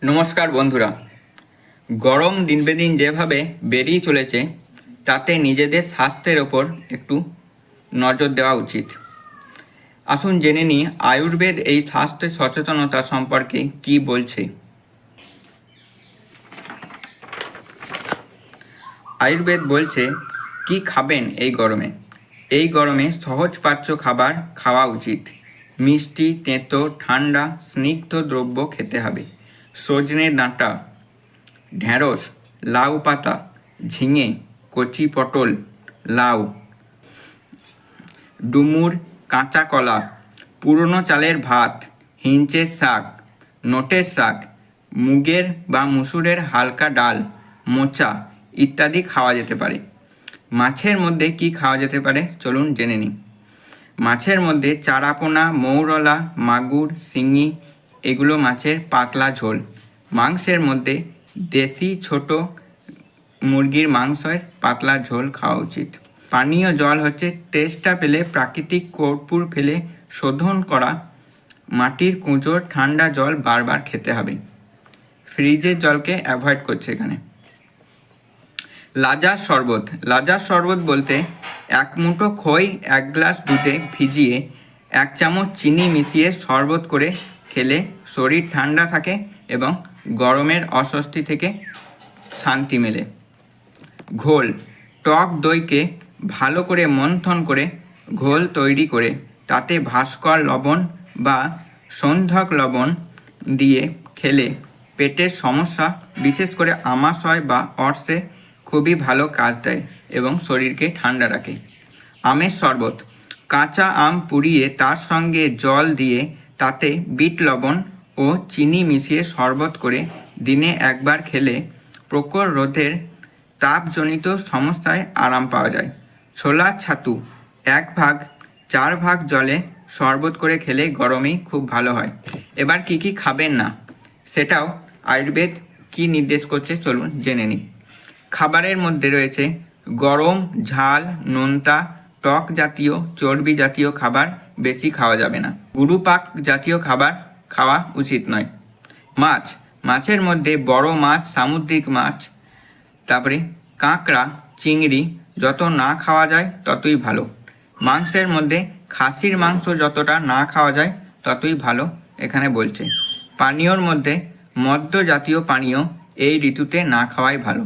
নমস্কার বন্ধুরা। গরম দিনবে দিন যেভাবে বেরিয়ে চলেছে তাতে নিজেদের স্বাস্থ্যের ওপর একটু নজর দেওয়া উচিত। আসুন জেনে নিই আয়ুর্বেদ এই স্বাস্থ্য সচেতনতা সম্পর্কে কি বলছে। আয়ুর্বেদ বলছে কি খাবেন এই গরমে। এই গরমে সহজপাচ্য খাবার খাওয়া উচিত। মিষ্টি, তেঁতো, ঠান্ডা, স্নিগ্ধ দ্রব্য খেতে হবে। সজনে ডাঁটা, ঢেঁড়স, লাউ পাতা, ঝিঙে, কচি পটল, লাউ, ডুমুর, কাঁচা কলা, পুরনো চালের ভাত, হিঞ্চের শাক, নোটের শাক, মুগের বা মুসুরের হালকা ডাল, মোচা ইত্যাদি খাওয়া যেতে পারে। মাছের মধ্যে কি খাওয়া যেতে পারে চলুন জেনে নিই। মাছের মধ্যে চারাপোনা, মৌরলা, মাগুর, শিঙি এগুলো মাছের পাতলা ঝোল। মাংসের মধ্যে দেশি ছোট মুরগির মাংসের পাতলা ঝোল খাওয়া উচিত। পানীয় জল হচ্ছে টেস্টটা পেলে প্রাকৃতিক কর্পূর ফেলে শোধন করা মাটির কুঁজোর ঠান্ডা জল বারবার খেতে হবে। ফ্রিজের জলকে অ্যাভয়েড করছে এখানে। লাজার শরবত। লাজার শরবত বলতে এক মুঠো খই 1 গ্লাস দুধে ভিজিয়ে 1 চামচ চিনি মিশিয়ে শরবত করে খেলে শরীর ঠান্ডা থাকে এবং গরমের অস্বস্তি থেকে শান্তি মেলে। ঘোল। টক দইকে ভালো করে মন্থন করে ঘোল তৈরি করে তাতে ভাস্কর লবণ বা সন্ধক লবণ দিয়ে খেলে পেটের সমস্যা, বিশেষ করে আমাশয় বা অর্শে খুবই ভালো কাজ দেয় এবং শরীরকে ঠান্ডা রাখে। আমের শরবত। কাঁচা আম পুড়িয়ে তার সঙ্গে জল দিয়ে তাতে বিট লবণ ও চিনি মিশিয়ে শরবত করে দিনে একবার খেলে প্রখর রোদের তাপজনিত সমস্যায় আরাম পাওয়া যায়। ছোলা ছাতু। 1/4 জলে শরবত করে খেলে গরমেই খুব ভালো হয়। এবার কি খাবেন না সেটাও আয়ুর্বেদ কি নির্দেশ করছে চলুন জেনে নিই। খাবারের মধ্যে রয়েছে গরম, ঝাল, নোনতা, টক জাতীয়, চর্বি জাতীয় খাবার বেশি খাওয়া যাবে না। গুরুপাক জাতীয় খাবার খাওয়া উচিত নয়। মাছ। মাছের মধ্যে বড় মাছ, সামুদ্রিক মাছ, তারপরে কাঁকড়া, চিংড়ি যত না খাওয়া যায় ততই ভালো। মাংসের মধ্যে খাসির মাংস যতটা না খাওয়া যায় ততই ভালো এখানে বলছে। পানীয়র মধ্যে মদ্য জাতীয় পানীয় এই ঋতুতে না খাওয়াই ভালো।